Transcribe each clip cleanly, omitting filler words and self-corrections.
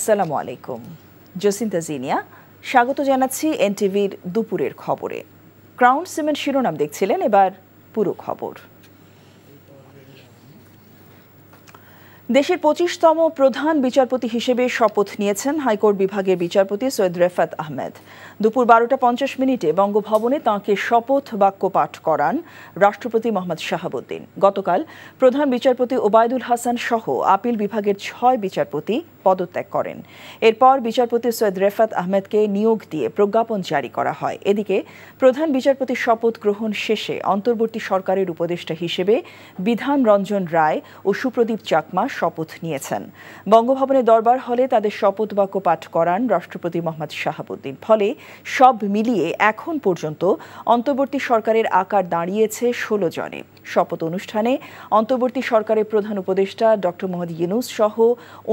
আসসালামু আলাইকুম। জসিন্তা জিনিয়া স্বাগত জানাচ্ছি এনটিভির দুপুরের খবরে। ক্রাউন সিমেন্ট শিরোনাম দেখছিলেন, এবার পুরো খবর। দেশের ২৫তম প্রধান বিচারপতি হিসেবে শপথ নিয়েছেন হাইকোর্ট বিভাগের বিচারপতি সৈয়দ রেফাত আহমেদ। দুপুর ১২টা ৫০ বঙ্গভবনে তাঁকে শপথ বাক্য পাঠ করান রাষ্ট্রপতি মোহাম্মদ শাহাবুদ্দিন। গতকাল প্রধান বিচারপতি ওবায়দুল হাসান সহ আপিল বিভাগের ৬ বিচারপতি পদত্যাগ করেন। এরপর বিচারপতি সৈয়দ রেফাত আহমেদকে নিয়োগ দিয়ে প্রজ্ঞাপন জারি করা হয়। এদিকে প্রধান বিচারপতির শপথ গ্রহণ শেষে অন্তর্বর্তী সরকারের উপদেষ্টা হিসেবে বিধান রঞ্জন রায় ও সুপ্রদীপ চাকমা শপথ নিয়েছেন। বঙ্গভবনের দরবার হলে তাদের শপথ বাক্য পাঠ করান রাষ্ট্রপতি মোহাম্মদ শাহাবুদ্দিন। ফলে সব মিলিয়ে এখন পর্যন্ত অন্তর্বর্তী সরকারের আকার দাঁড়িয়েছে ১৬ জনে। শপথ অনুষ্ঠানে অন্তর্বর্তী সরকারের প্রধান উপদেষ্টা ডক্টর মোহাম্মদ ইউনূস সহ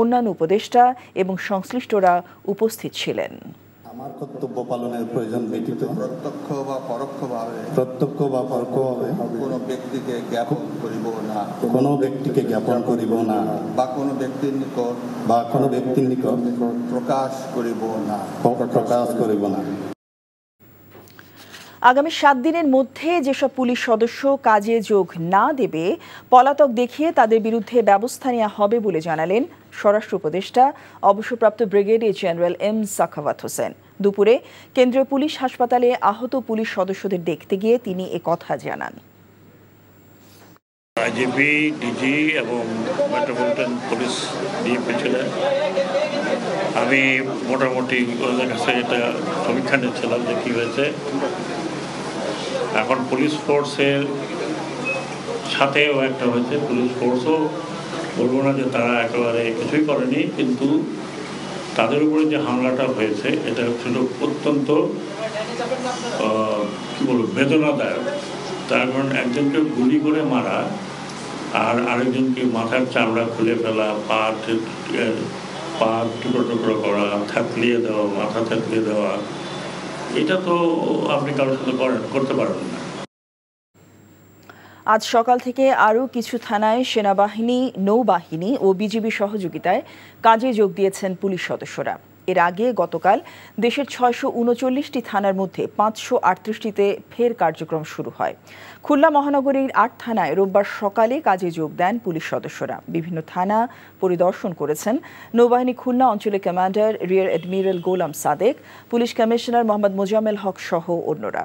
অন্যান্য উপদেষ্টা এবং সংশ্লিষ্টরা উপস্থিত ছিলেন। আমার কর্তব্য পালনের প্রয়োজন ব্যতীত প্রত্যক্ষ বা পরোক্ষভাবে কোনো ব্যক্তিকে জ্ঞাপন করিব না বা কোনো ব্যক্তির নিকট প্রকাশ করিব না। আগামী ৭ দিনের মধ্যে যেসব পুলিশ সদস্য কাজে যোগ না দেবে, পলাতক দেখিয়ে তাদের বিরুদ্ধে ব্যবস্থা নেওয়া হবে বলে জানালেন স্বরাষ্ট্র উপদেষ্টা অবসরপ্রাপ্ত brigadier general M Sakhawat Hossain. দুপুরে কেন্দ্রীয় পুলিশ হাসপাতালে আহত পুলিশ সদস্যদের দেখতে গিয়ে তিনি কথা জানান। আইজিপি, ডিজি এবং মেট্রোপলিটন পুলিশ ডিএমপি ছিলেন। আমি মোটামুটি ওদের কাছে এটা সমীক্ষা নিচ্ছিলাম যে কী হয়েছে। এখন পুলিশ ফোর্সের সাথেও একটা হয়েছে। পুলিশ ফোর্সও বলবো না যে তারা একেবারে কিছুই করেনি, কিন্তু তাদের উপরে যে হামলাটা হয়েছে এটা ছিল অত্যন্ত কী বলবো বেদনাদায়ক। তার কারণ একজনকে গুলি করে মারা আর আরেকজনকে মাথার চামড়া খুলে ফেলা, পা টুকরো টুকরো করা, থাকলিয়ে দেওয়া, মাথা থাকলিয়ে দেওয়া, এটা তো আপনি কারোর সাথে করতে পারবেন না। আজ সকাল থেকে আরও কিছু থানায় সেনাবাহিনী, নৌবাহিনী ও বিজিবি সহযোগিতায় কাজে যোগ দিয়েছেন পুলিশ সদস্যরা। এর আগে গতকাল দেশের ৬৩৯টি থানার মধ্যে ৫৩৮টিতে ফের কার্যক্রম শুরু হয়। খুলনা মহানগরীর ৮ থানায় রোববার সকালে কাজে যোগ দেন পুলিশ সদস্যরা। বিভিন্ন থানা পরিদর্শন করেছেন নৌবাহিনী খুলনা অঞ্চলের কমান্ডার রিয়ার অ্যাডমিরাল গোলাম সাদেক, পুলিশ কমিশনার মোহাম্মদ মোজাম্মেল হক সহ অন্যরা।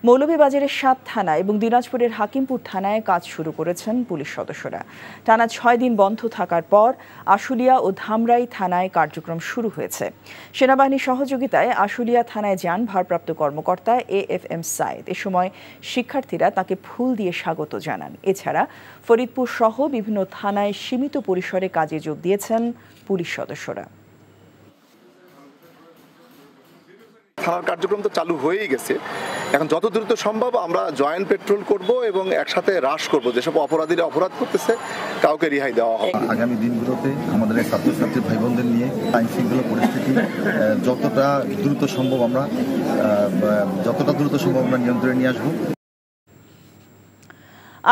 মৌলভীবাজারের ৭ থানা এবং দিনাজপুরের হাকিমপুর থানায় কাজ শুরু করেছেন পুলিশ সদস্যরা। টানা ৬ দিন বন্ধ থাকার পর আশুলিয়া ও ধামরাই থানায় কার্যক্রম শুরু হয়েছে। সেনাবাহিনীর সহযোগিতায় আশুলিয়া থানায় যান ভারপ্রাপ্ত কর্মকর্তা AFM সাইদ। এ সময় শিক্ষার্থীরা তাকে ফুল দিয়ে স্বাগত জানান। এছাড়া ফরিদপুর সহ বিভিন্ন থানায় সীমিত পরিসরে কাজে যোগ দিয়েছেন পুলিশ সদস্যরা। থানার কার্যক্রম তো চালু হয়েই গেছে। এখন যত দ্রুত সম্ভব আমরা জয়েন্ট পেট্রোল করব এবং একসাথে হ্রাস করব। যেসব অপরাধীরা অপরাধ করতেছে কাউকে রেহাই দেওয়া হবে। আগামী দিনগুলোতে আমাদের এই ছাত্রছাত্রী ভাই বোনদের নিয়ে আইন শৃঙ্খলা পরিস্থিতি যতটা দ্রুত সম্ভব আমরা নিয়ন্ত্রণে নিয়ে আসবো।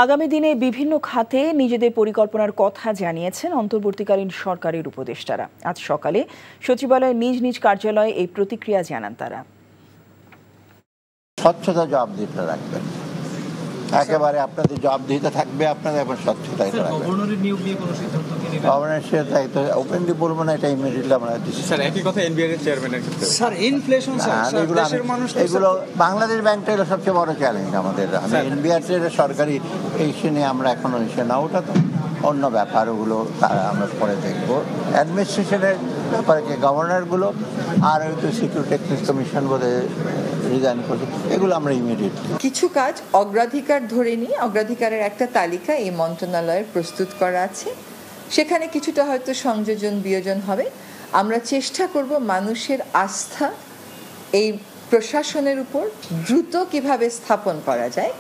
আগামী দিনে বিভিন্ন খাতে নিজেদের পরিকল্পনার কথা জানিয়েছেন অন্তর্বর্তীকালীন সরকারের উপদেষ্টারা। আজ সকালে সচিবালয়ে নিজ নিজ কার্যালয়ে এই প্রতিক্রিয়া জানান তারা। স্বচ্ছতা জবাবদিহিতা রাখবেন, একেবারে আপনাদের জবাবদিহিতা থাকবে, আপনাদের এখন স্বচ্ছতা রাখবেন। গভর্নরের দায়িত্ব ওপেনলি বলবো না, এটা ইমিডিয়েটলি আমরা দিচ্ছি। স্যার একই কথা এনবিআর এর চেয়ারম্যানের ক্ষেত্রে। স্যার ইনফ্লেশন এগুলো বাংলাদেশ ব্যাংকটা হলো সবচেয়ে বড় চ্যালেঞ্জ আমাদের। আমি এনবিআর এর সরকারি এই ইস্যু নিয়ে আমরা এখনো ইস্যু না, ওটা তো অন্য ব্যাপার, ওগুলো তারা আমরা পরে দেখবো। অ্যাডমিনিস্ট্রেশনের ব্যাপারে যে গভর্নরগুলো আর হয়তো সিকিউরিটি এক্সচেঞ্জ কমিশন বোধে রিজাইন করছে, এগুলো আমরা ইমিডিয়েটলি কিছু কাজ অগ্রাধিকার ধরে নিয়ে অগ্রাধিকারের একটা তালিকা এই মন্ত্রণালয়ের প্রস্তুত করা আছে। সেখানে কিছুটা হয়তো সংযোজন বিয়োজন হবে। আমরা চেষ্টা করব মানুষের আস্থা এই প্রশাসনের উপর দ্রুত কিভাবে স্থাপন করা যায়,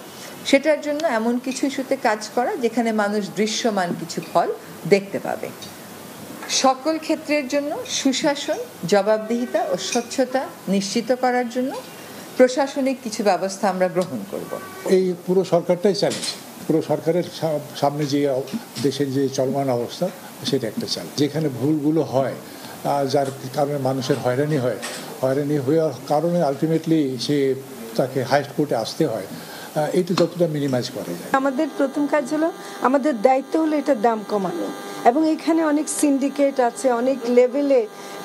সেটার জন্য এমন কিছু ইস্যুতে কাজ করা যেখানে মানুষ দৃশ্যমান কিছু ফল দেখতে পাবে। সকল ক্ষেত্রের জন্য সুশাসন, জবাবদিহিতা ও স্বচ্ছতা নিশ্চিত করার জন্য প্রশাসনিক কিছু ব্যবস্থা আমরা গ্রহণ করব। এই পুরো সরকারটাই চ্যালেঞ্জ। পুরো সরকারের সামনে যে দেশের যে চলমান অবস্থা, সেটা একটা চ্যালেঞ্জ। যেখানে ভুলগুলো হয় যার কারণে মানুষের হয়রানি হয়, হয়রানি হওয়ার কারণে আলটিমেটলি তাকে হাইস্ট কোর্টে আসতে হয়, এইটা যতটা মিনিমাইজ করা যায়। আমাদের প্রথম কাজ হলো, আমাদের দায়িত্ব হলো এটার দাম কমানো, এবং এখানে অনেক সিন্ডিকেট আছে অনেক লেভেলে।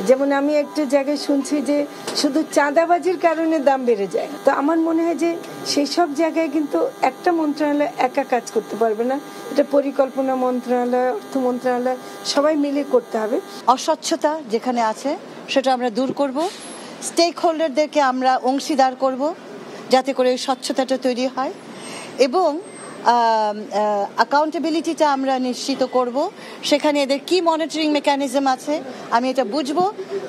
যেমন আমি একটা জায়গায় শুনছি যে শুধু চাঁদাবাজির কারণে দাম বেড়ে যায়। তো আমার মনে হয় যে সেই সব জায়গায় কিন্তু একটা মন্ত্রণালয় একা কাজ করতে পারবে না, এটা পরিকল্পনা মন্ত্রণালয়, অর্থ মন্ত্রণালয় সবাই মিলে করতে হবে। অস্বচ্ছতা যেখানে আছে সেটা আমরা দূর করব, স্টেক হোল্ডারদেরকে আমরা অংশীদার করব যাতে করে স্বচ্ছতাটা তৈরি হয়, এবং অ্যাকাউন্টেবিলিটিটা আমরা নিশ্চিত করব। সেখানে এদের কি মনিটরিং মেকানিজম আছে আমি এটা বুঝবো,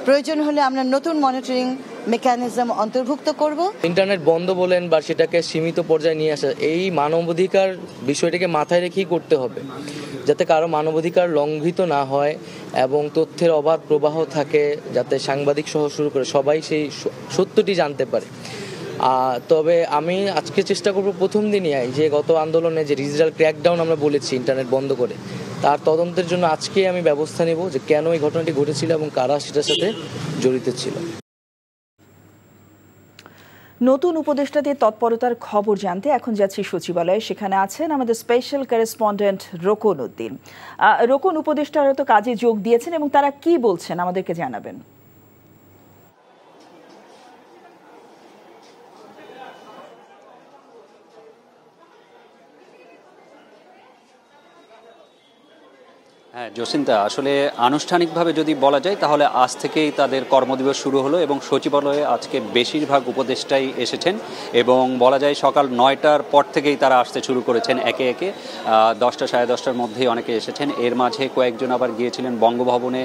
প্রয়োজন হলে আমরা নতুন মনিটরিং মেকানিজম অন্তর্ভুক্ত করব। ইন্টারনেট বন্ধ বলেন বা সেটাকে সীমিত পর্যায়ে নিয়ে আসা, এই মানবাধিকার বিষয়টাকে মাথায় রেখেই করতে হবে, যাতে কারো মানবাধিকার লঙ্ঘিত না হয় এবং তথ্যের অবাধ প্রবাহ থাকে, যাতে সাংবাদিক সহ শুরু করে সবাই সেই সত্যটি জানতে পারে। তবে আমি আজকে চেষ্টা করব প্রথম দিনই যে গত আন্দোলনে যে ডিজিটাল ক্র্যাকডাউন আমরা বলেছি ইন্টারনেট বন্ধ করে, তার তদন্তের জন্য আজকে আমি ব্যবস্থা নেব যে কেন এই ঘটনাটি ঘটেছিল এবং কারা সেটার সাথে জড়িত ছিল। নতুন উপদেষ্টাদের তৎপরতার খবর জানতে এখন যাচ্ছি সচিবালয়ে। সেখানে আছেন আমাদের স্পেশাল করেসপন্ডেন্ট রোকন উদ্দিন। রোকন, উপদেষ্টারা তো কাজে যোগ দিয়েছেন এবং তারা কি বলছেন আমাদেরকে জানাবেন। হ্যাঁ জসিন্তা, আসলে আনুষ্ঠানিকভাবে যদি বলা যায় তাহলে আজ থেকেই তাদের কর্মদিবস শুরু হলো এবং সচিবালয়ে আজকে বেশিরভাগ উপদেষ্টাই এসেছেন এবং বলা যায় সকাল 9টার পর থেকেই তারা আসতে শুরু করেছেন একে একে। 10টা সাড়ে 10টার মধ্যেই অনেকে এসেছেন, এর মাঝে কয়েকজন আবার গিয়েছিলেন বঙ্গভবনে,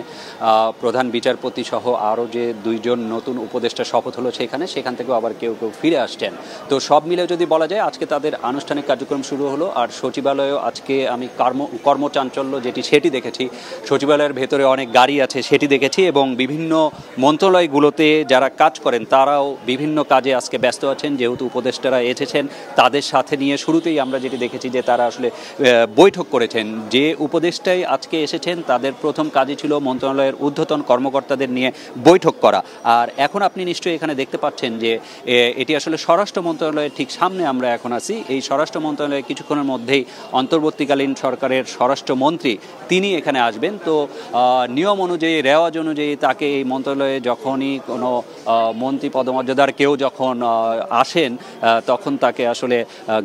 প্রধান বিচারপতি সহ আরও যে 2জন নতুন উপদেষ্টা শপথ হলো সেখান থেকেও আবার কেউ কেউ ফিরে আসছেন। তো সব মিলে যদি বলা যায় আজকে তাদের আনুষ্ঠানিক কার্যক্রম শুরু হলো। আর সচিবালয়েও আজকে আমি কর্মচাঞ্চল্য সেটি দেখেছি, সচিবালয়ের ভেতরে অনেক গাড়ি আছে সেটি দেখেছি, এবং বিভিন্ন মন্ত্রণালয়গুলোতে যারা কাজ করেন তারাও বিভিন্ন কাজে আজকে ব্যস্ত আছেন, যেহেতু উপদেষ্টারা এসেছেন তাদের সাথে নিয়ে। শুরুতেই আমরা যেটি দেখেছি যে তারা আসলে বৈঠক করেছেন, যে উপদেষ্টাই আজকে এসেছেন তাদের প্রথম কাজই ছিল মন্ত্রণালয়ের ঊর্ধ্বতন কর্মকর্তাদের নিয়ে বৈঠক করা। আর এখন আপনি নিশ্চয়ই এখানে দেখতে পাচ্ছেন যে এটি আসলে স্বরাষ্ট্র মন্ত্রণালয়ের ঠিক সামনে আমরা এখন আছি। এই স্বরাষ্ট্র মন্ত্রণালয়ে কিছুক্ষণের মধ্যেই অন্তর্বর্তীকালীন সরকারের স্বরাষ্ট্রমন্ত্রী তিনি এখানে আসবেন। তো নিয়ম অনুযায়ী, রেওয়াজ অনুযায়ী তাকে এই মন্ত্রণালয়ে যখনই কোনো মন্ত্রী পদমর্যাদার কেউ যখন আসেন তখন তাকে আসলে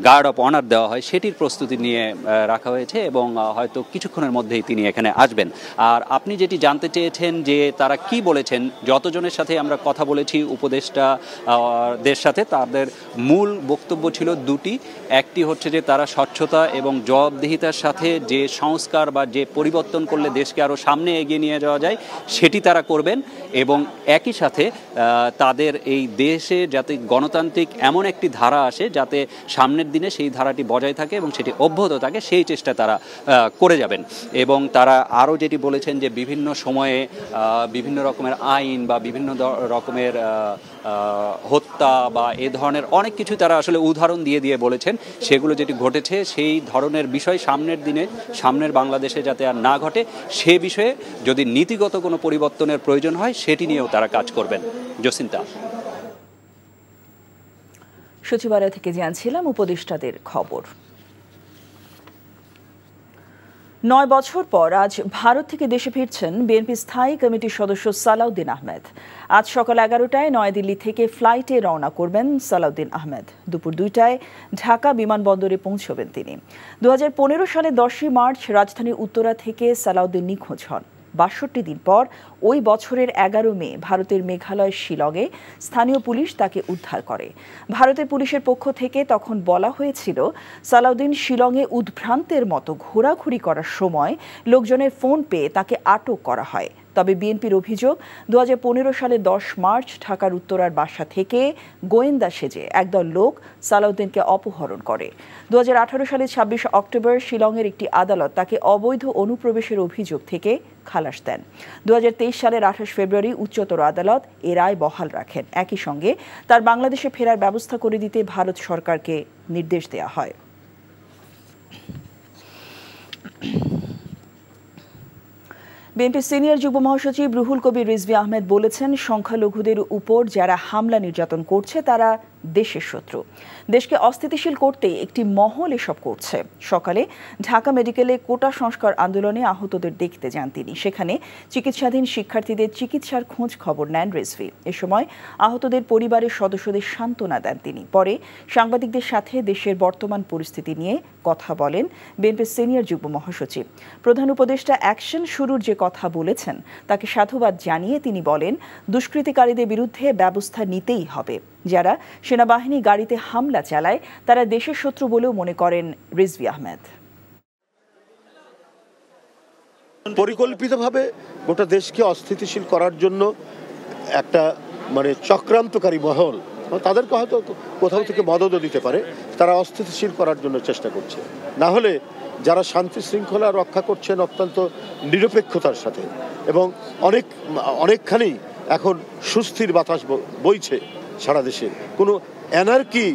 গার্ড অফ অনার দেওয়া হয়, সেটির প্রস্তুতি নিয়ে রাখা হয়েছে এবং হয়তো কিছুক্ষণের মধ্যেই তিনি এখানে আসবেন। আর আপনি যেটি জানতে চেয়েছেন যে তারা কি বলেছেন, যতজনের সাথে আমরা কথা বলেছি উপদেষ্টাদের সাথে, তাদের মূল বক্তব্য ছিল দুটি। একটি হচ্ছে যে তারা স্বচ্ছতা এবং জবাবদিহিতার সাথে যে সংস্কার বা যে পরিবর্তন করলে দেশকে আরও সামনে এগিয়ে নিয়ে যাওয়া যায় সেটি তারা করবেন, এবং একই সাথে তাদের এই দেশে যাতে গণতান্ত্রিক এমন একটি ধারা আসে যাতে সামনের দিনে সেই ধারাটি বজায় থাকে এবং সেটি অব্যাহত থাকে, সেই চেষ্টা তারা করে যাবেন। এবং তারা আরও যেটি বলেছেন যে বিভিন্ন সময়ে বিভিন্ন রকমের আইন বা বিভিন্ন রকমের হত্যা বা এ ধরনের অনেক কিছু তারা আসলে উদাহরণ দিয়ে বলেছেন, সেগুলো যেটি ঘটেছে সেই ধরনের বিষয় সামনের দিনে সামনের বাংলাদেশে যাতে আর না ঘটে, সে বিষয়ে যদি নীতিগত কোনো পরিবর্তনের প্রয়োজন হয় সেটি নিয়েও তারা কাজ করবেন। জসিন্তা, সচিবালয় থেকে জানছিলাম উপদেষ্টাদের খবর। 9 বছর পর আজ ভারত থেকে দেশে ফিরছেন বিএনপি স্থায়ী কমিটির সদস্য সালাউদ্দিন আহমেদ। আজ সকাল 11টায় নয়াদিল্লি থেকে ফ্লাইটে রওনা করবেন সালাউদ্দিন আহমেদ। দুপুর 2টায় ঢাকা বিমানবন্দরে পৌঁছবেন তিনি। 2015 সালে 10ই মার্চ রাজধানীর উত্তরা থেকে সালাউদ্দিন নিখোঁজ হন। 62 দিন পর ওই বছরের 11 মে ভারতের মেঘালয়ের শিলংয়ে স্থানীয় পুলিশ তাকে উদ্ধার করে। ভারতের পুলিশের পক্ষ থেকে তখন বলা হয়েছিল সালাউদ্দিন শিলংয়ে উদ্ভ্রান্তের মতো ঘোরাঘুরি করার সময় লোকজনের ফোন পেয়ে তাকে আটক করা হয়। তবে বিএনপির অভিযোগ 2015 সালের 10 মার্চ ঢাকার উত্তরার বাসা থেকে গোয়েন্দা সেজে একদল লোক সালাউদ্দিনকে অপহরণ করে। 2018 সালের 26 অক্টোবর শিলংয়ের একটি আদালত তাকে অবৈধ অনুপ্রবেশের অভিযোগ থেকে খালাস দেন। 2023 সালের 28 ফেব্রুয়ারি উচ্চতর আদালত এ রায় বহাল রাখেন। একই সঙ্গে তার বাংলাদেশে ফেরার ব্যবস্থা করে দিতে ভারত সরকারকে নির্দেশ দেওয়া হয়। বিএনপির সিনিয়র যুগ্ম মহাসচিব রুহুল কবির রিজভী আহমেদ বলেছেন, সংখ্যালঘুদের উপর যারা হামলা নির্যাতন করছে তারা দেশের শত্রু। দেশকে অস্থিতিশীল করতে একটি মহল এসব করছে। সকালে ঢাকা মেডিকেলে কোটা সংস্কার আন্দোলনে আহতদের দেখতে যান তিনি। সেখানে চিকিৎসাধীন শিক্ষার্থীদের চিকিৎসার খোঁজ খবর নেন রিজভী। এ সময় আহতদের পরিবারের সদস্যদের সান্ত্বনা দেন তিনি। পরে সাংবাদিকদের সাথে দেশের বর্তমান পরিস্থিতি নিয়ে কথা বলেন বিএনপির সিনিয়র যুগ্ম মহাসচিব। প্রধান উপদেষ্টা অ্যাকশন শুরুর যে কথা বলেছেন তাকে সাধুবাদ জানিয়ে তিনি বলেন, দুষ্কৃতিকারীদের বিরুদ্ধে ব্যবস্থা নিতেই হবে। যারা সেনাবাহিনী গাড়িতে হামলা চালায় তারা দেশের শত্রু বলেও মনে করেন রিজভী আহমেদ। পরিকল্পিতভাবে গোটা দেশকে অস্থিতিশীল করার জন্য একটা চক্রান্তকারী মহল, তাদেরকে হয়তো কোথাও থেকে মদতও দিতে পারে, তারা অস্থিতিশীল করার জন্য চেষ্টা করছে। না হলে যারা শান্তি শৃঙ্খলা রক্ষা করছেন অত্যন্ত নিরপেক্ষতার সাথে এবং অনেকখানি এখন সুস্থির বাতাস বইছে সারা দেশে, কোনো অ্যানার্কি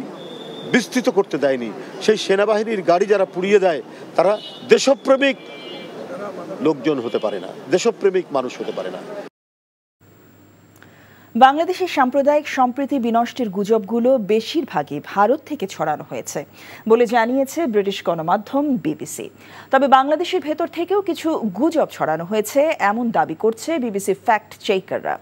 বিস্তৃত করতে দেয়নি। সেই সেনাবাহিনীর গাড়ি যারা পুড়িয়ে দেয় তারা দেশপ্রেমিক লোকজন হতে পারে না, দেশপ্রেমিক মানুষ হতে পারে না। বাংলাদেশের সাম্প্রদায়িক সম্প্রীতি বিনষ্টের গুজবগুলো বেশিরভাগই ভারত থেকে ছড়ানো হয়েছে বলে জানিয়েছে ব্রিটিশ গণমাধ্যম বিবিসি। তবে বাংলাদেশের ভেতর থেকেও কিছু গুজব ছড়ানো হয়েছে এমন দাবি করছে বিবিসি ফ্যাক্ট চেকাররা।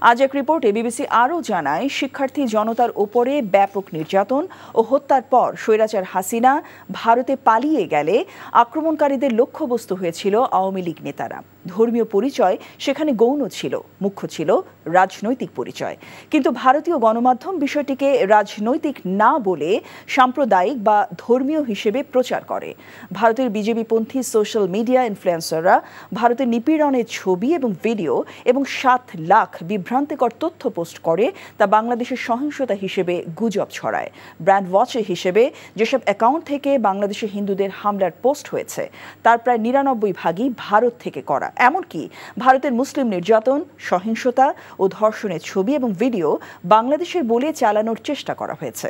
আজ এক রিপোর্টে বিবিসি আরও জানায়, শিক্ষার্থী জনতার ওপরে ব্যাপক নির্যাতন ও হত্যার পর স্বৈরাচার হাসিনা ভারতে পালিয়ে গেলে আক্রমণকারীদের লক্ষ্যবস্তু হয়েছিল আওয়ামী লীগ নেতারা। ধর্মীয় পরিচয় সেখানে গৌণ ছিল, মুখ্য ছিল রাজনৈতিক পরিচয়। কিন্তু ভারতীয় গণমাধ্যম বিষয়টিকে রাজনৈতিক না বলে সাম্প্রদায়িক বা ধর্মীয় হিসেবে প্রচার করে। ভারতের বিজেপিপন্থী সোশ্যাল মিডিয়া ইনফ্লুয়েন্সাররা ভারতের নিপীড়নের ছবি এবং ভিডিও এবং 7 লাখ বিভ্রান্তিকর তথ্য পোস্ট করে, তা বাংলাদেশের সহিংসতা হিসেবে গুজব ছড়ায়। ব্র্যান্ড ওয়াচের হিসেবে যেসব অ্যাকাউন্ট থেকে বাংলাদেশে হিন্দুদের হামলার পোস্ট হয়েছে তার প্রায় 99% ভারত থেকে করা। এমনকি ভারতের মুসলিম নির্যাতন, সহিংসতা ও ধর্ষণের ছবি এবং ভিডিও বাংলাদেশের বলে চালানোর চেষ্টা করা হয়েছে।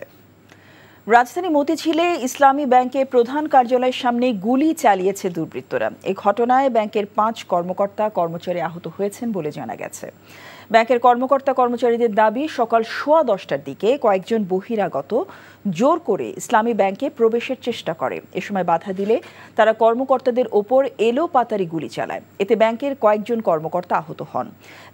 রাজধানী মতিঝিলে ইসলামী ব্যাংকের প্রধান কার্যালয়ের সামনে গুলি চালিয়েছে দুর্বৃত্তরা। এই ঘটনায় ব্যাংকের 5 কর্মকর্তা কর্মচারী আহত হয়েছেন বলে জানা গেছে। ব্যাংকের কর্মকর্তা কর্মচারীদের দাবি, সকাল 10:15টার দিকে কয়েকজন বহিরাগত জোর করে ইসলামী ব্যাংকে প্রবেশের চেষ্টা করে। এ সময় বাধা দিলে তারা কর্মকর্তাদের ওপর এলোপাতাড়ি গুলি চালায়। এতে ব্যাংকের কয়েকজন কর্মকর্তা আহত হন।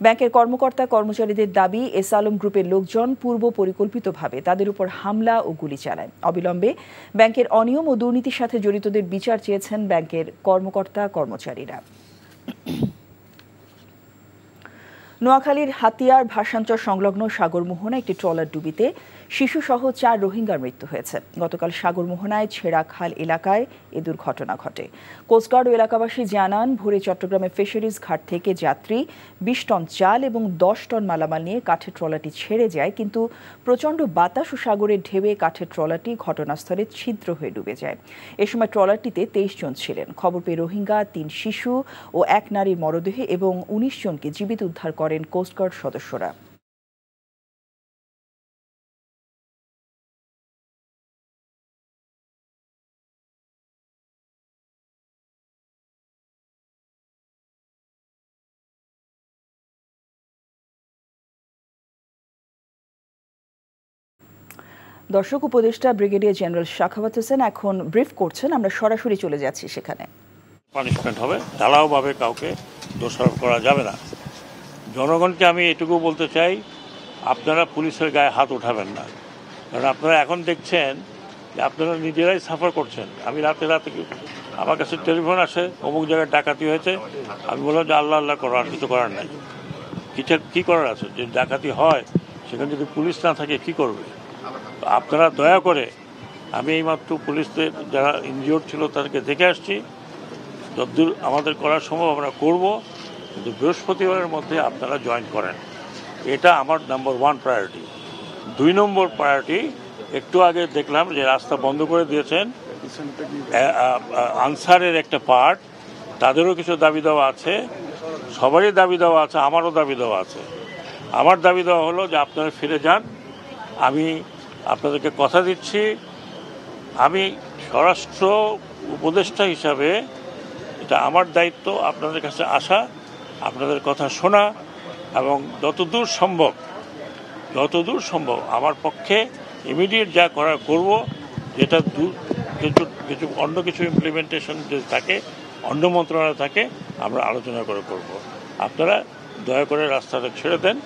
ব্যাংকের কর্মকর্তা কর্মচারীদের দাবি, এস আলম গ্রুপের লোকজন পূর্ব পরিকল্পিতভাবে তাদের উপর হামলা ও গুলি চালায়। অবিলম্বে ব্যাংকের অনিয়ম ও দুর্নীতির সাথে জড়িতদের বিচার চেয়েছেন ব্যাংকের কর্মকর্তা কর্মচারীরা। নোয়াখালীর হাতিয়ার ভাষাঞ্চর সংলগ্ন সাগরমোহনা একটি ট্রলার ডুবিতে শিশুসহ 4 রোহিঙ্গার মৃত্যু হয়েছে। গতকাল সাগরমোহনায় ছেড়াখাল এলাকায় এ দুর্ঘটনা ঘটে। কোস্টগার্ড ও এলাকাবাসী জানান, ভোরে চট্টগ্রামের ফিশারিজ ঘাট থেকে যাত্রী 20 টন চাল এবং 10 টন মালামাল নিয়ে কাঠের ট্রলারটি ছেড়ে যায়, কিন্তু প্রচণ্ড বাতাস ও সাগরের ঢেউয়ে কাঠের ট্রলারটি ঘটনাস্থলে ছিদ্র হয়ে ডুবে যায়। এ সময় ট্রলারটিতে 23 জন ছিলেন। খবর পেয়ে রোহিঙ্গা 3 শিশু ও 1 নারীর মরদেহ এবং 19 জনকে জীবিত উদ্ধার করেন কোস্টগার্ড সদস্যরা। দর্শক, উপদেষ্টা ব্রিগেডিয়ার জেনারেল শাখাওয়াত হোসেন এখন ব্রিফ করছেন। আমরা সরাসরি চলে যাচ্ছি সেখানে। পানিশমেন্ট হবে, ঢালাওভাবে কাউকে দোষারোপ করা যাবে না। জনগণকে আমি এটুকু বলতে চাই, আপনারা পুলিশের গায়ে হাত উঠাবেন না, কারণ আপনারা এখন দেখছেন যে আপনারা নিজেরাই সাফার করছেন। আমি রাতে আমার কাছে টেলিফোন আসে, অমুক জায়গায় ডাকাতি হয়েছে। আমি বললাম যে আল্লাহ আল্লাহ করো, আর কিছু করার নাই। কী করার আছে? যে ডাকাতি হয় সেখানে যদি পুলিশ না থাকে কী করবে? আপনারা দয়া করে, আমি এইমাত্র পুলিশদের যারা ইনজিওর্ড ছিল তাদেরকে দেখে আসছি। যতদূর আমাদের করার সম্ভব আমরা করব, কিন্তু বৃহস্পতিবারের মধ্যে আপনারা জয়েন করেন। এটা আমার নাম্বার 1 প্রায়োরিটি। 2 নম্বর প্রায়োরিটি, একটু আগে দেখলাম যে রাস্তা বন্ধ করে দিয়েছেন আনসারের একটা পার্ট, তাদেরও কিছু দাবি দেওয়া আছে, সবারই দাবি দেওয়া আছে, আমারও দাবি দেওয়া আছে। আমার দাবি দেওয়া হলো যে আপনারা ফিরে যান। আমি আপনাদেরকে কথা দিচ্ছি, আমি স্বরাষ্ট্র উপদেষ্টা হিসাবে এটা আমার দায়িত্ব আপনাদের কাছে আসা আপনাদের কথা শোনা এবং যতদূর সম্ভব আমার পক্ষে ইমিডিয়েট যা করার করব, যেটা কিছু অন্য কিছু ইমপ্লিমেন্টেশন যদি থাকে, অন্য মন্ত্রণালয় থাকে, আমরা আলোচনা করে করব। আপনারা দয়া করে রাস্তাটা ছেড়ে দেন,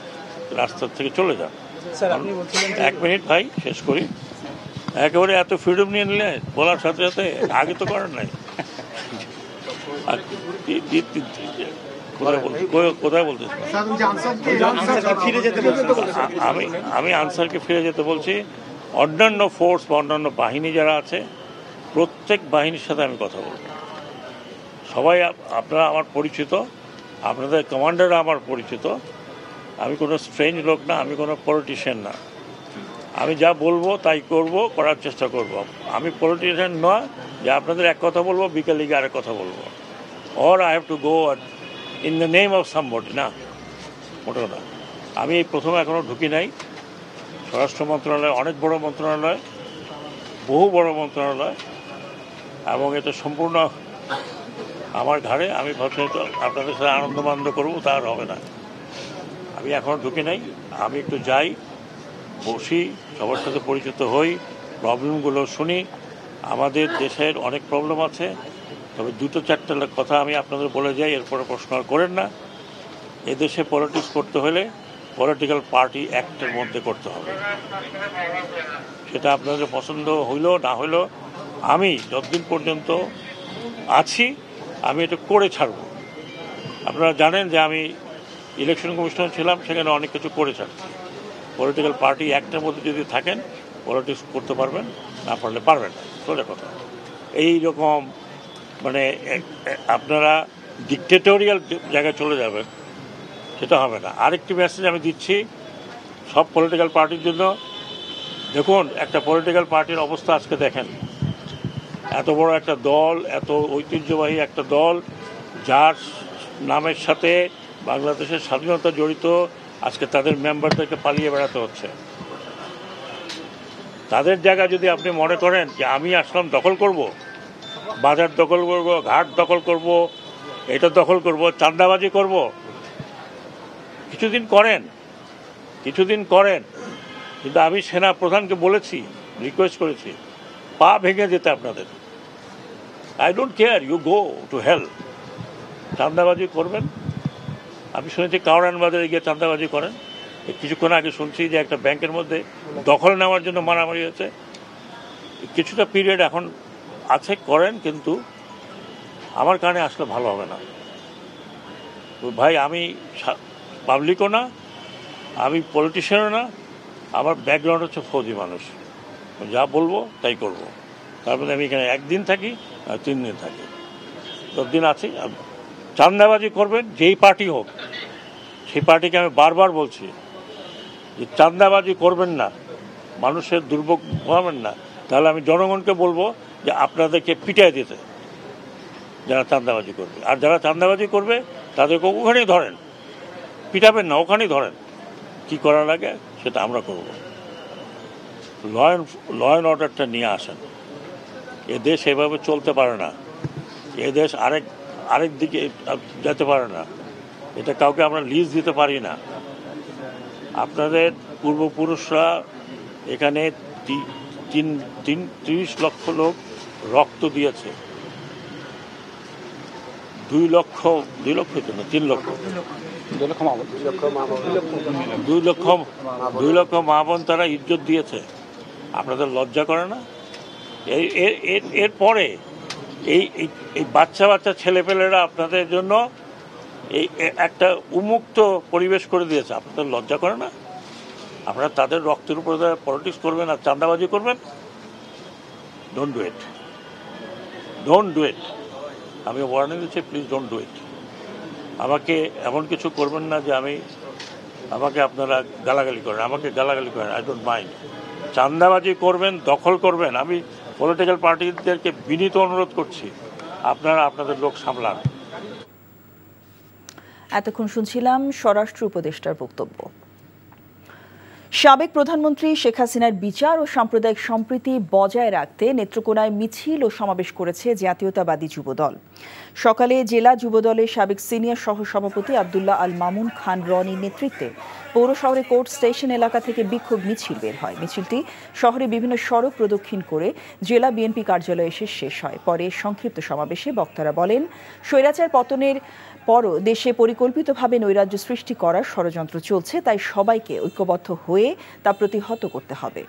রাস্তার থেকে চলে যান। এক মিনিট ভাই, শেষ করি। একেবারে এত ফ্রিডম নিয়ে নিলে বলার সাথে সাথে, আগে তো করেন নাই। কোথায় বলতে আমি আনসারকে ফিরে যেতে বলছি। অন্যান্য ফোর্স বা অন্যান্য বাহিনী যারা আছে, প্রত্যেক বাহিনীর সাথে আমি কথা বলব। সবাই আপনারা আমার পরিচিত, আপনাদের কমান্ডাররা আমার পরিচিত। আমি কোনো স্ট্রেঞ্জ লোক না, আমি কোনো পলিটিশিয়ান না। আমি যা বলবো তাই করার চেষ্টা করব। আমি পলিটিশিয়ান নয় যে আপনাদের এক কথা বলবো, বিকেলে গিয়ে আরেক কথা বলবো, or I have to go in the name of somebody. না, মোটেও না। আমি এই প্রথমে এখনও ঢুকি নাই। স্বরাষ্ট্র মন্ত্রণালয় অনেক বড় মন্ত্রণালয়, বহু বড় মন্ত্রণালয়, এবং এটা সম্পূর্ণ আমার ঘাড়ে। আমি ভাবছি তো আপনাদের সাথে আনন্দ করবো, তা আর হবে না। আমি এখনও ঢুকি নাই। আমি একটু যাই, বসি, সবার সাথে পরিচিত হই, প্রবলেমগুলো শুনি। আমাদের দেশের অনেক প্রবলেম আছে, তবে 2-4টা কথা আমি আপনাদের বলে যাই, এরপরে প্রশ্ন আর করেন না। এদেশে পলিটিক্স করতে হলে পলিটিক্যাল পার্টি অ্যাক্টের মধ্যে করতে হবে। সেটা আপনাদের পছন্দ হইলো না হইলো, আমি যতদিন পর্যন্ত আছি আমি এটা করে ছাড়ব। আপনারা জানেন যে আমি ইলেকশন কমিশনার ছিলাম, সেখানে অনেক কিছু করে ছাড়ছি। পলিটিক্যাল পার্টি অ্যাক্টের মধ্যে যদি থাকেন, পলিটিক্স করতে পারবেন, না পারলে পারবেন না, সোজা কথা। এই রকম মানে আপনারা ডিকটেটোরিয়াল জায়গায় চলে যাবেন, সেটা হবে না। আরেকটি মেসেজ আমি দিচ্ছি সব পলিটিক্যাল পার্টির জন্য। দেখুন, একটা পলিটিক্যাল পার্টির অবস্থা আজকে দেখেন। এত বড় একটা দল, এত ঐতিহ্যবাহী একটা দল, যার নামের সাথে বাংলাদেশের স্বাধীনতা জড়িত, আজকে তাদের মেম্বারদেরকে পালিয়ে বেড়াতে হচ্ছে। তাদের জায়গা যদি আপনি মনে করেন যে আমি আসলাম দখল করব, বাজার দখল করব, ঘাট দখল করব, এটা দখল করব, চাঁদাবাজি করব, কিছুদিন করেন। কিন্তু আমি সেনা প্রধানকে বলেছি, রিকোয়েস্ট করেছি, পা ভেঙে যেতে আপনাদের। I don't care, you go to hell. চাঁদাবাজি করবেন। আমি শুনেছি কাউরান বাজারে গিয়ে চাঁদাবাজি করেন। কিছুক্ষণ আগে শুনছি যে একটা ব্যাংকের মধ্যে দখল নেওয়ার জন্য মারামারি হয়েছে। কিছুটা পিরিয়ড এখন আছে, করেন, কিন্তু আমার কারণে আসলে ভালো হবে না ভাই। আমি পাবলিকও না, আমি পলিটিশিয়ানও না, আমার ব্যাকগ্রাউন্ড হচ্ছে ফৌজি মানুষ। যা বলবো তাই করব। তারপরে আমি এখানে 1 দিন থাকি, 3 দিন থাকি, 10 দিন আছি। চাঁদাবাজি করবেন যেই পার্টি হোক, সেই পার্টিকে আমি বারবার বলছি যে চাঁদাবাজি করবেন না, মানুষের দুর্ভোগ ভোগাবেন না। তাহলে আমি জনগণকে বলবো যে আপনাদেরকে পিটাই দিতে, যারা চাঁদাবাজি করবে। আর যারা চাঁদাবাজি করবে তাদেরকে ওখানেই ধরেন, পিটাবেন না, ওখানেই ধরেন। কি করা লাগে সেটা আমরা করব। ল অ্যান্ড অর্ডারটা নিয়ে আসেন। এ দেশ এভাবে চলতে পারে না। এ দেশ আরেক দিকে যেতে পারে না। এটা কাউকে আমরা লিজ দিতে পারি না। আপনাদের পূর্বপুরুষরা এখানে 30 লক্ষ লোক রক্ত দিয়েছে। 2 লক্ষ 2 লক্ষ মা বোন তারা ইজ্জত দিয়েছে। আপনাদের লজ্জা করে না? এরপরে এই বাচ্চা ছেলেপেলেরা আপনাদের জন্য এই একটা উন্মুক্ত পরিবেশ করে দিয়েছে। আপনাদের লজ্জা করে না? আপনারা তাদের রক্তের উপরে পলিটিক্স করবেন আর চাঁদাবাজি করবেন? Don't do it. আমি ওয়ার্নিং দিচ্ছি, প্লিজ ডোন্ট ডু ইট। আমাকে এমন কিছু করবেন না যে আমাকে আপনারা গালাগালি করেন। I don't mind. চাঁদাবাজি করবেন, দখল করবেন, আমি পলিটিক্যাল পার্টিদেরকে বিনীত অনুরোধ করছি, আপনারা আপনাদের লোক সামলান। এতক্ষণ শুনছিলাম স্বরাষ্ট্র উপদেষ্টার বক্তব্য। সাবেক প্রধানমন্ত্রী শেখ হাসিনার বিচার ও সাম্প্রদায়িক সম্প্রীতি বজায় রাখতে নেত্রকোনায় মিছিল ও সমাবেশ করেছে জাতীয়তাবাদী যুবদল। সকালে জেলা যুবদলের সাবেক সিনিয়র সহসভাপতি আব্দুল্লাহ আল মামুন খান রনির নেতৃত্বে পৌর শহরে কোর্ট স্টেশন এলাকা থেকে বিক্ষোভ মিছিল বের হয়। মিছিলটি শহরে বিভিন্ন সড়ক প্রদক্ষিণ করে জেলা বিএনপি কার্যালয়ে এসে শেষ হয়। পরে সংক্ষিপ্ত সমাবেশে বক্তারা বলেন, স্বৈরাচার পতনের পরও দেশে পরিকল্পিতভাবে নৈরাজ্য সৃষ্টি করার ষড়যন্ত্র চলছে, তাই সবাইকে ঐক্যবদ্ধ হয়ে তা প্রতিহত করতে হবে।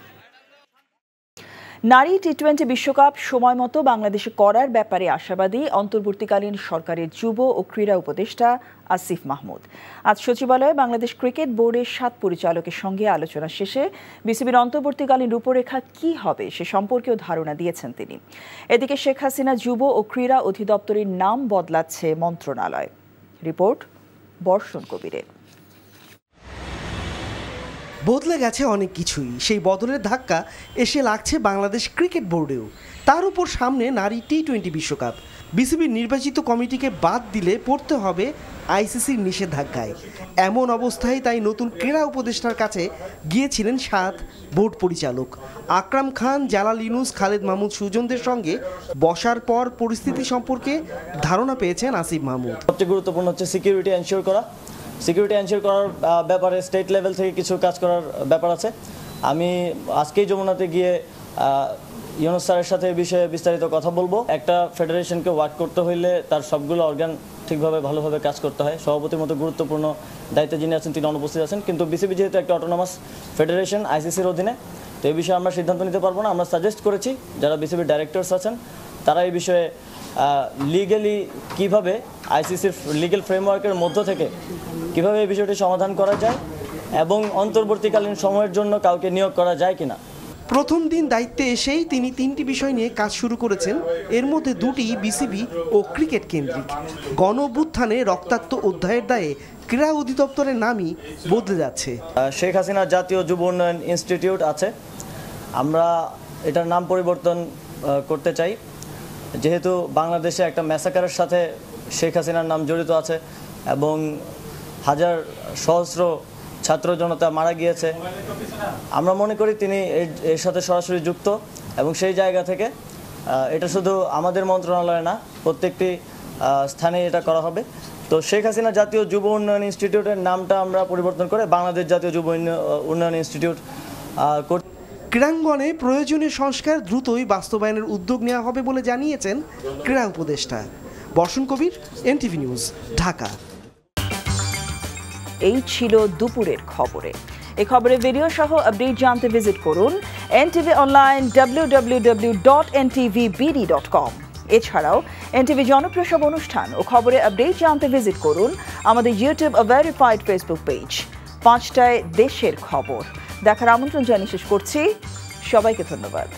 নারী টি-20 বিশ্বকাপ সময় মতো বাংলাদেশে করার ব্যাপারে আশাবাদী অন্তর্বর্তীকালীন সরকারের যুব ও ক্রীড়া উপদেষ্টা আসিফ মাহমুদ। আজ সচিবালয়ে বাংলাদেশ ক্রিকেট বোর্ডের 7 পরিচালকের সঙ্গে আলোচনা শেষে বিসিবির অন্তর্বর্তীকালীন রূপরেখা কী হবে সে সম্পর্কেও ধারণা দিয়েছেন তিনি। এদিকে শেখ হাসিনা যুব ও ক্রীড়া অধিদপ্তরের নাম বদলাচ্ছে মন্ত্রণালয়। রিপোর্ট বর্ষণ কবিরের। বদলে গেছে অনেক কিছুই, সেই বদলের ধাক্কা এসে লাগছে বাংলাদেশ ক্রিকেট বোর্ডেও। তার উপর সামনে নারী টি-20 বিশ্বকাপ। বিসিবির নির্বাচিত কমিটিকে বাদ দিলে পড়তে হবে আইসিসির নিষেধাজ্ঞায়। এমন অবস্থায় তাই নতুন ক্রীড়া উপদেষ্টার কাছে গিয়েছিলেন 7 বোর্ড পরিচালক। আকরাম খান, জালাল ইউনুস, খালেদ মাহমুদ সুজনদের সঙ্গে বসার পর পরিস্থিতি সম্পর্কে ধারণা পেয়েছেন আসিফ মাহমুদ। সবচেয়ে গুরুত্বপূর্ণ হচ্ছে সিকিউরিটি এনশিওর করা। সিকিউরিটি এনশিওর করার ব্যাপারে স্টেট লেভেল থেকে কিছু কাজ করার ব্যাপার আছে। আমি আজকেই যমুনাতে গিয়ে ইউনুস স্যারের সাথে এই বিষয়ে বিস্তারিত কথা বলবো। একটা ফেডারেশনকে ওয়ার্ক করতে হইলে তার সবগুলো অর্গান ঠিকভাবে ভালোভাবে কাজ করতে হয়। সভাপতির মতো গুরুত্বপূর্ণ দায়িত্বে যিনি আছেন তিনি অনুপস্থিত আছেন, কিন্তু বিসিবি যেহেতু একটা অটোনমাস ফেডারেশন আইসিসির অধীনে, তো এই বিষয়ে আমরা সিদ্ধান্ত নিতে পারবো না। আমরা সাজেস্ট করেছি যারা বিসিবির ডাইরেক্টরস আছেন তারা এই বিষয়ে লিগ্যালি কিভাবে আইসিসির লিগ্যাল ফ্রেমওয়ার্কের মধ্য থেকে কিভাবে এই বিষয়টি সমাধান করা যায় এবং অন্তর্বর্তীকালীন সময়ের জন্য কাউকে নিয়োগ করা যায় কিনা। প্রথম দিন দায়িত্বে এসেই তিনি 3টি বিষয় নিয়ে কাজ শুরু করেছেন। এর মধ্যে 2টি বিসিবি ও ক্রিকেট কেন্দ্রিক। গণ অভ্যুত্থানে রক্তাক্ত অধ্যায়ের দায়ে ক্রীড়া অধিদপ্তরের নামই বদলে যাচ্ছে। শেখ হাসিনা জাতীয় যুব উন্নয়ন ইনস্টিটিউট আছে, আমরা এটার নাম পরিবর্তন করতে চাই। যেহেতু বাংলাদেশে একটা ম্যাসাকারের সাথে শেখ হাসিনার নাম জড়িত আছে এবং হাজার সহস্র ছাত্র জনতা মারা গিয়েছে, আমরা মনে করি তিনি এর সাথে সরাসরি যুক্ত এবং সেই জায়গা থেকে এটা শুধু আমাদের মন্ত্রণালয়ে না, প্রত্যেকটি স্থানে এটা করা হবে। তো শেখ হাসিনা জাতীয় যুব উন্নয়ন ইনস্টিটিউটের নামটা আমরা পরিবর্তন করে বাংলাদেশ জাতীয় যুব উন্নয়ন ইনস্টিটিউট করতে। ক্রীড়াঙ্গনে প্রয়োজনীয় সংস্কার দ্রুতই বাস্তবায়নের উদ্যোগ নেওয়া হবে বলে জানিয়েছেন ক্রীড়া উপদেষ্টা। বর্ষণ কবির, এনটিভি নিউজ, ঢাকা। এই ছিল দুপুরের খবরে। এই খবরের ভিডিও সহ আপডেট জানতে ভিজিট করুন এনটিভি অনলাইন www.ntvbd.com। এছাড়াও এনটিভি জনপ্রিয় সব অনুষ্ঠান ও খবরের আপডেট জানতে ভিজিট করুন আমাদের ইউটিউব ভেরিফাইড ফেসবুক পেজ। 5টায় দেশের খবর দেখার আমন্ত্রণ জানিয়ে শেষ করছি। সবাইকে ধন্যবাদ।